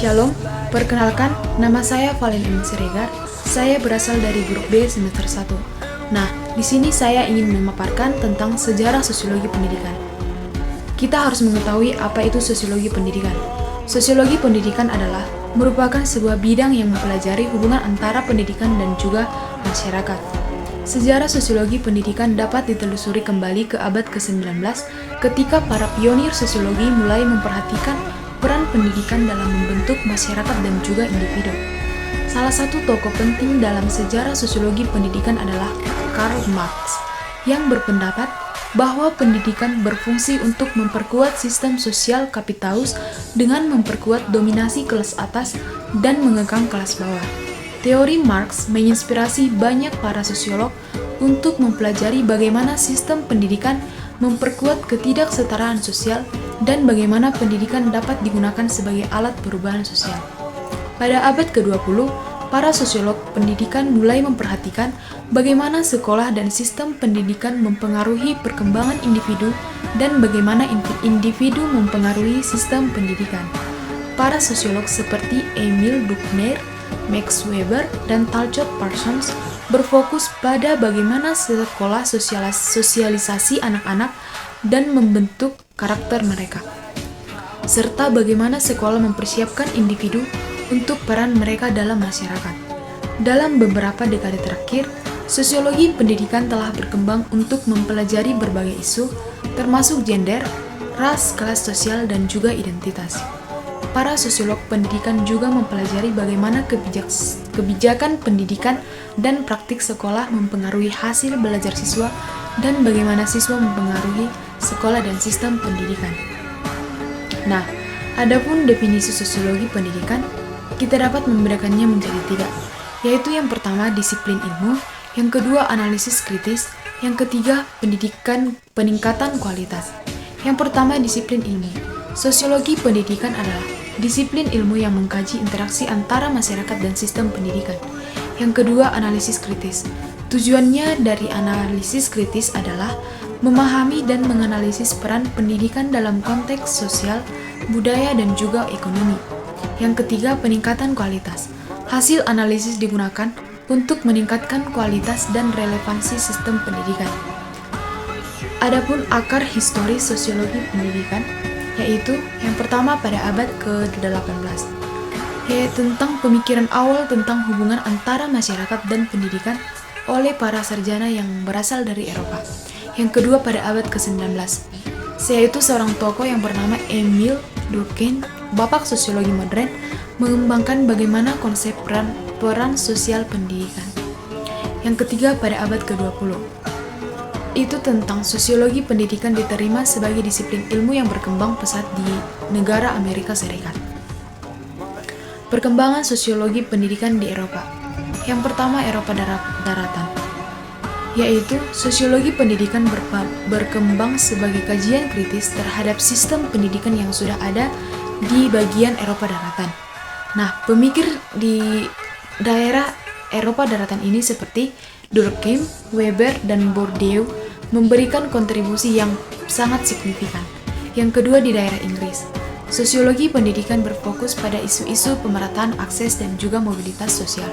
Shalom, perkenalkan, nama saya Valen M. Siregar. Saya berasal dari grup B semester 1. Nah, di sini saya ingin memaparkan tentang sejarah sosiologi pendidikan. Kita harus mengetahui apa itu sosiologi pendidikan. Sosiologi pendidikan adalah merupakan sebuah bidang yang mempelajari hubungan antara pendidikan dan juga masyarakat. Sejarah sosiologi pendidikan dapat ditelusuri kembali ke abad ke-19 ketika para pionir sosiologi mulai memperhatikan peran pendidikan dalam membentuk masyarakat dan juga individu. Salah satu tokoh penting dalam sejarah sosiologi pendidikan adalah Karl Marx, yang berpendapat bahwa pendidikan berfungsi untuk memperkuat sistem sosial kapitalis dengan memperkuat dominasi kelas atas dan mengekang kelas bawah. Teori Marx menginspirasi banyak para sosiolog untuk mempelajari bagaimana sistem pendidikan memperkuat ketidaksetaraan sosial dan bagaimana pendidikan dapat digunakan sebagai alat perubahan sosial. Pada abad ke-20, para sosiolog pendidikan mulai memperhatikan bagaimana sekolah dan sistem pendidikan mempengaruhi perkembangan individu dan bagaimana individu mempengaruhi sistem pendidikan. Para sosiolog seperti Emil Durkheim, Max Weber, dan Talcott Parsons berfokus pada bagaimana sekolah sosialisasi anak-anak dan membentuk karakter mereka, serta bagaimana sekolah mempersiapkan individu untuk peran mereka dalam masyarakat. Dalam beberapa dekade terakhir, sosiologi pendidikan telah berkembang untuk mempelajari berbagai isu, termasuk gender, ras, kelas sosial, dan juga identitas. Para sosiolog pendidikan juga mempelajari bagaimana kebijakan pendidikan dan praktik sekolah mempengaruhi hasil belajar siswa dan bagaimana siswa mempengaruhi sekolah dan sistem pendidikan. Nah, adapun definisi sosiologi pendidikan, kita dapat membedakannya menjadi 3, yaitu yang pertama disiplin ilmu, yang kedua analisis kritis, yang ketiga peningkatan kualitas. Yang pertama disiplin ilmu. Sosiologi pendidikan adalah disiplin ilmu yang mengkaji interaksi antara masyarakat dan sistem pendidikan. Yang kedua, analisis kritis. Tujuannya dari analisis kritis adalah memahami dan menganalisis peran pendidikan dalam konteks sosial, budaya, dan juga ekonomi. Yang ketiga, peningkatan kualitas. Hasil analisis digunakan untuk meningkatkan kualitas dan relevansi sistem pendidikan. Adapun akar historis sosiologi pendidikan, yaitu yang pertama pada abad ke-18, yaitu tentang pemikiran awal tentang hubungan antara masyarakat dan pendidikan oleh para sarjana yang berasal dari Eropa. Yang kedua pada abad ke-19, yaitu seorang tokoh yang bernama Emil Durkheim, bapak sosiologi modern, mengembangkan bagaimana konsep peran sosial pendidikan. Yang ketiga pada abad ke-20, itu tentang sosiologi pendidikan diterima sebagai disiplin ilmu yang berkembang pesat di negara Amerika Serikat. Perkembangan sosiologi pendidikan di Eropa. Yang pertama, Eropa daratan, yaitu sosiologi pendidikan berkembang sebagai kajian kritis terhadap sistem pendidikan yang sudah ada di bagian Eropa daratan. Nah, pemikir di daerah Eropa daratan ini seperti Durkheim, Weber, dan Bourdieu memberikan kontribusi yang sangat signifikan. Yang kedua di daerah Inggris, sosiologi pendidikan berfokus pada isu-isu pemerataan akses dan juga mobilitas sosial.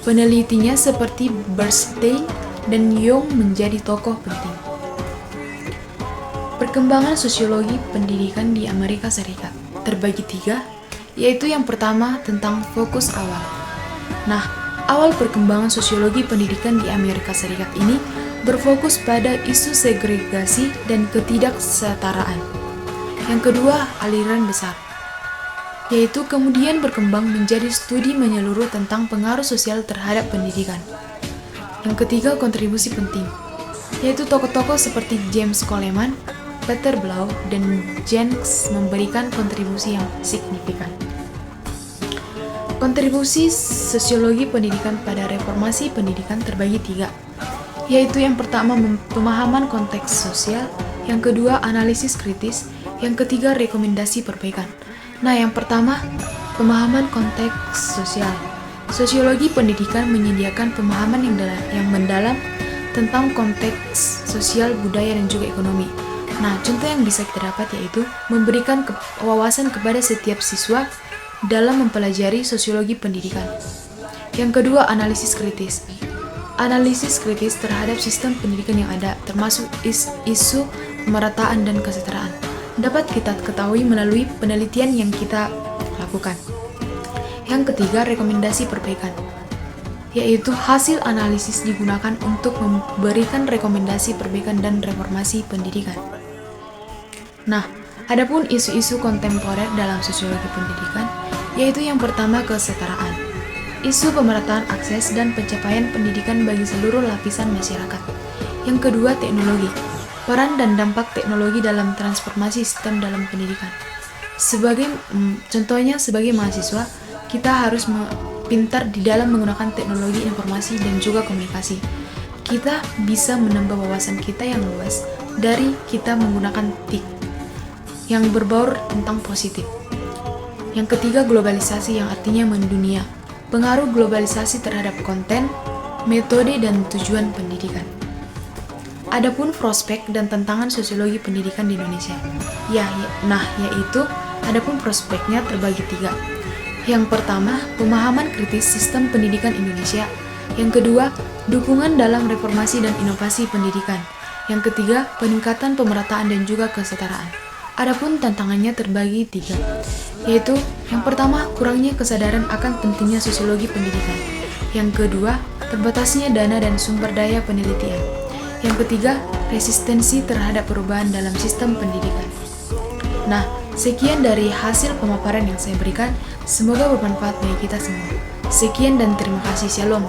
Penelitinya seperti Bernstein dan Young menjadi tokoh penting. Perkembangan sosiologi pendidikan di Amerika Serikat terbagi 3, yaitu yang pertama tentang fokus awal. Nah, awal perkembangan sosiologi pendidikan di Amerika Serikat ini berfokus pada isu segregasi dan ketidaksetaraan. Yang kedua, aliran besar, yaitu kemudian berkembang menjadi studi menyeluruh tentang pengaruh sosial terhadap pendidikan. Yang ketiga, kontribusi penting, yaitu tokoh-tokoh seperti James Coleman, Peter Blau, dan Jenks memberikan kontribusi yang signifikan. Kontribusi sosiologi pendidikan pada reformasi pendidikan terbagi 3, yaitu yang pertama pemahaman konteks sosial, yang kedua analisis kritis, yang ketiga rekomendasi perbaikan. Nah, yang pertama pemahaman konteks sosial. Sosiologi pendidikan menyediakan pemahaman yang mendalam tentang konteks sosial, budaya, dan juga ekonomi. Nah, contoh yang bisa kita dapat yaitu memberikan wawasan kepada setiap siswa dalam mempelajari sosiologi pendidikan. Yang kedua, analisis kritis. Analisis kritis terhadap sistem pendidikan yang ada, termasuk isu pemerataan dan kesetaraan, dapat kita ketahui melalui penelitian yang kita lakukan. Yang ketiga, rekomendasi perbaikan, yaitu hasil analisis digunakan untuk memberikan rekomendasi perbaikan dan reformasi pendidikan. Nah, adapun isu-isu kontemporer dalam sosiologi pendidikan, yaitu yang pertama, kesetaraan. Isu pemerataan akses dan pencapaian pendidikan bagi seluruh lapisan masyarakat. Yang kedua, teknologi. Peran dan dampak teknologi dalam transformasi sistem dalam pendidikan. Contohnya sebagai mahasiswa, kita harus pintar di dalam menggunakan teknologi informasi dan juga komunikasi. Kita bisa menambah wawasan kita yang luas dari kita menggunakan TIK yang berbaur tentang positif. Yang ketiga, globalisasi yang artinya mendunia. Pengaruh globalisasi terhadap konten, metode, dan tujuan pendidikan. Adapun prospek dan tantangan sosiologi pendidikan di Indonesia. Yaitu adapun prospeknya terbagi 3. Yang pertama, pemahaman kritis sistem pendidikan Indonesia. Yang kedua, dukungan dalam reformasi dan inovasi pendidikan. Yang ketiga, peningkatan pemerataan dan juga kesetaraan. Adapun tantangannya terbagi 3, yaitu yang pertama, kurangnya kesadaran akan pentingnya sosiologi pendidikan. Yang kedua, terbatasnya dana dan sumber daya penelitian. Yang ketiga, resistensi terhadap perubahan dalam sistem pendidikan. Nah, sekian dari hasil pemaparan yang saya berikan. Semoga bermanfaat bagi kita semua. Sekian dan terima kasih. Shalom.